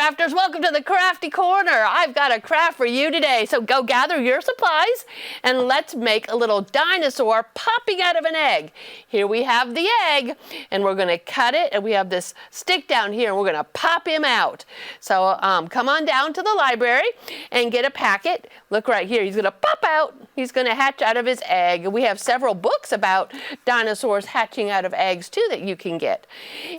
crafters, welcome to the Crafty Corner. I've got a craft for you today, so go gather your supplies and let's make a little dinosaur popping out of an egg. Here we have the egg and we're going to cut it, and we have this stick down here and we're going to pop him out. So come on down to the library and get a packet. Look right here, he's going to pop out. He's going to hatch out of his egg. We have several books about dinosaurs hatching out of eggs too that you can get.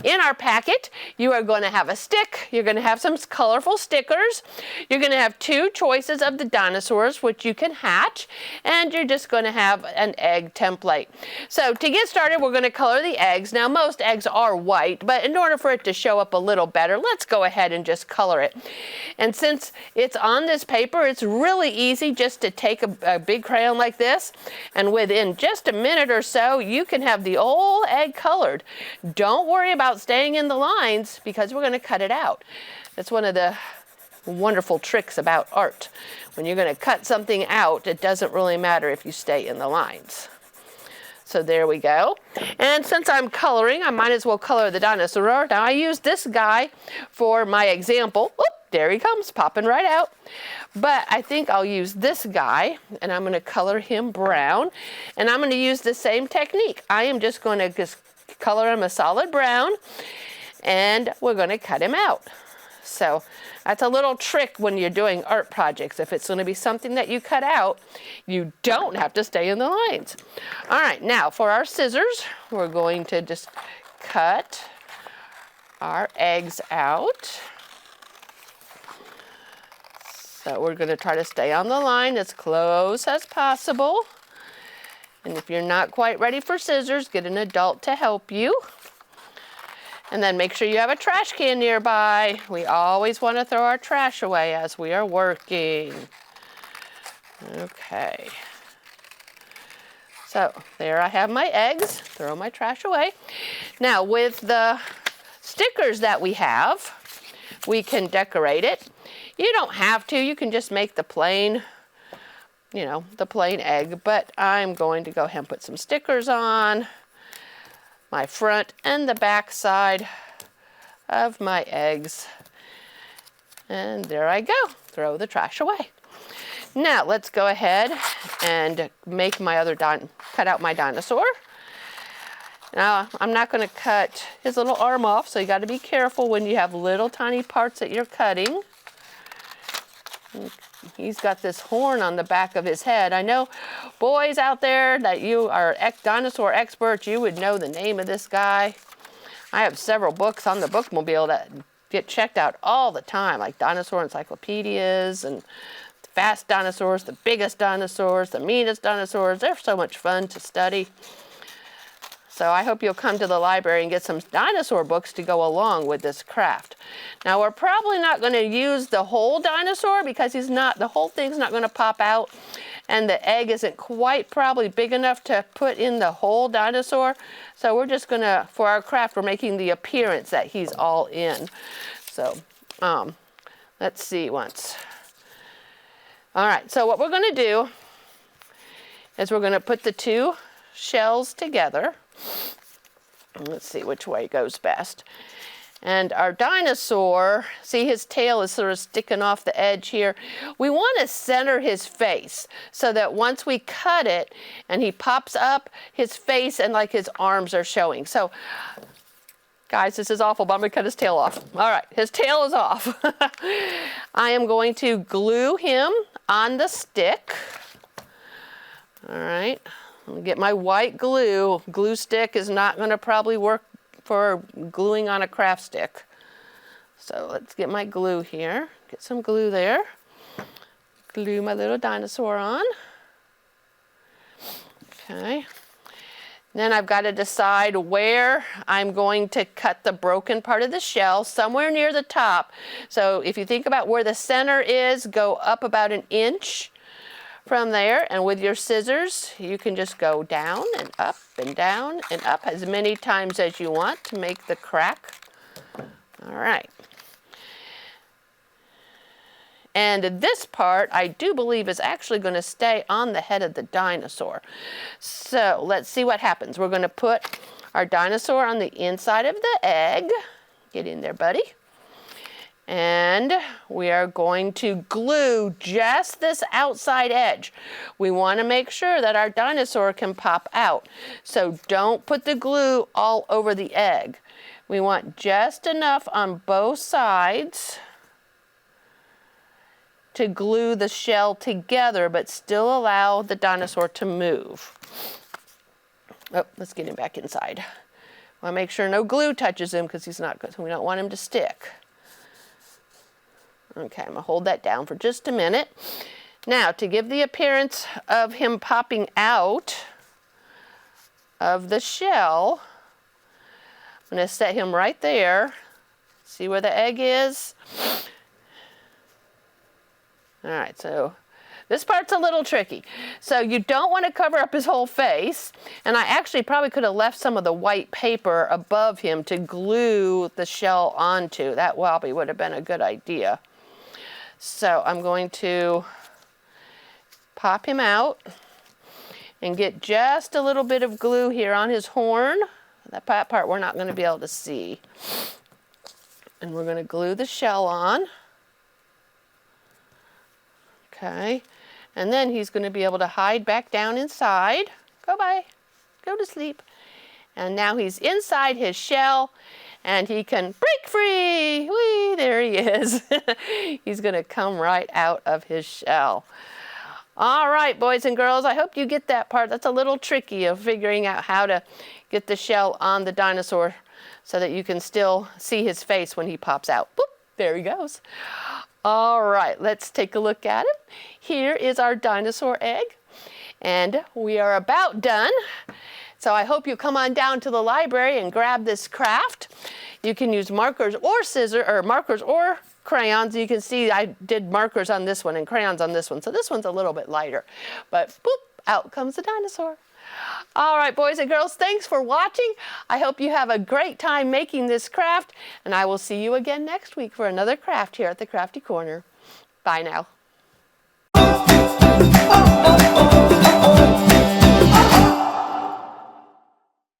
In our packet, you are going to have a stick. You're going to have some colorful stickers. You're going to have two choices of the dinosaurs which you can hatch, and you're just going to have an egg template. So to get started, we're going to color the eggs. Now most eggs are white, but in order for it to show up a little better, let's go ahead and just color it. And since it's on this paper, it's really easy just to take a big crayon like this, and within just a minute or so, you can have the whole egg colored. Don't worry about staying in the lines because we're going to cut it out. That's one of the wonderful tricks about art. When you're going to cut something out, it doesn't really matter if you stay in the lines. So there we go. And since I'm coloring, I might as well color the dinosaur. Now I used this guy for my example. Oop, there he comes, popping right out. But I think I'll use this guy, and I'm going to color him brown. And I'm going to use the same technique. I am just going to color him a solid brown, and we're going to cut him out. So that's a little trick when you're doing art projects. If it's going to be something that you cut out, you don't have to stay in the lines. All right, now for our scissors, we're going to just cut our eggs out. So we're going to try to stay on the line as close as possible. And if you're not quite ready for scissors, get an adult to help you. And then make sure you have a trash can nearby. We always want to throw our trash away as we are working. Okay. So there I have my eggs. Throw my trash away. Now with the stickers that we have, we can decorate it. You don't have to. You can just make the plain, the plain egg. But I'm going to go ahead and put some stickers on my front and the back side of my eggs. And there I go. Throw the trash away. Now let's go ahead and make my other cut out my dinosaur. Now I'm not going to cut his little arm off, so you got to be careful when you have little tiny parts that you're cutting. He's got this horn on the back of his head. I know boys out there that you are dinosaur experts, you would know the name of this guy. I have several books on the bookmobile that get checked out all the time, like dinosaur encyclopedias and fast dinosaurs, the biggest dinosaurs, the meanest dinosaurs. They're so much fun to study. So I hope you'll come to the library and get some dinosaur books to go along with this craft. Now we're probably not going to use the whole dinosaur because the whole thing's not going to pop out, and the egg isn't quite probably big enough to put in the whole dinosaur. So we're just going to, for our craft, we're making the appearance that he's all in. So let's see once. All right, so what we're going to do is we're going to put the two shells together. Let's see which way goes best. And our dinosaur, see his tail is sort of sticking off the edge here. We want to center his face so that once we cut it and he pops up, his face and like his arms are showing. So guys, this is awful, but I'm going to cut his tail off. All right, his tail is off. I am going to glue him on the stick. All right. I'll get my white glue. Glue stick is not going to probably work for gluing on a craft stick. So let's get my glue here. Get some glue there. Glue my little dinosaur on. Okay. Then I've got to decide where I'm going to cut the broken part of the shell, somewhere near the top. So if you think about where the center is, go up about an inch from there, and with your scissors you can just go down and up as many times as you want to make the crack. All right. And this part I do believe is actually going to stay on the head of the dinosaur. So let's see what happens. We're going to put our dinosaur on the inside of the egg. Get in there, buddy. And we are going to glue just this outside edge. We want to make sure that our dinosaur can pop out. So don't put the glue all over the egg. We want just enough on both sides to glue the shell together, but still allow the dinosaur to move. Oh, let's get him back inside. Want to make sure no glue touches him because he's not good. So we don't want him to stick. Okay, I'm gonna hold that down for just a minute. Now, to give the appearance of him popping out of the shell, I'm gonna set him right there. See where the egg is? All right, so this part's a little tricky. So you don't want to cover up his whole face. And I actually probably could have left some of the white paper above him to glue the shell onto. That probably would have been a good idea. So I'm going to pop him out and get just a little bit of glue here on his horn. That part we're not going to be able to see. And we're going to glue the shell on. Okay. And then he's going to be able to hide back down inside. Go to sleep. And now he's inside his shell. And he can break free. Whee, there he is. He's going to come right out of his shell. All right, boys and girls, I hope you get that part. That's a little tricky of figuring out how to get the shell on the dinosaur so that you can still see his face when he pops out. Boop, there he goes. All right, let's take a look at it. Here is our dinosaur egg. And we are about done. So I hope you come on down to the library and grab this craft. You can use markers or scissors, or markers or crayons. You can see I did markers on this one and crayons on this one. So this one's a little bit lighter. But boop, out comes the dinosaur. All right, boys and girls, thanks for watching. I hope you have a great time making this craft. And I will see you again next week for another craft here at the Crafty Corner. Bye now.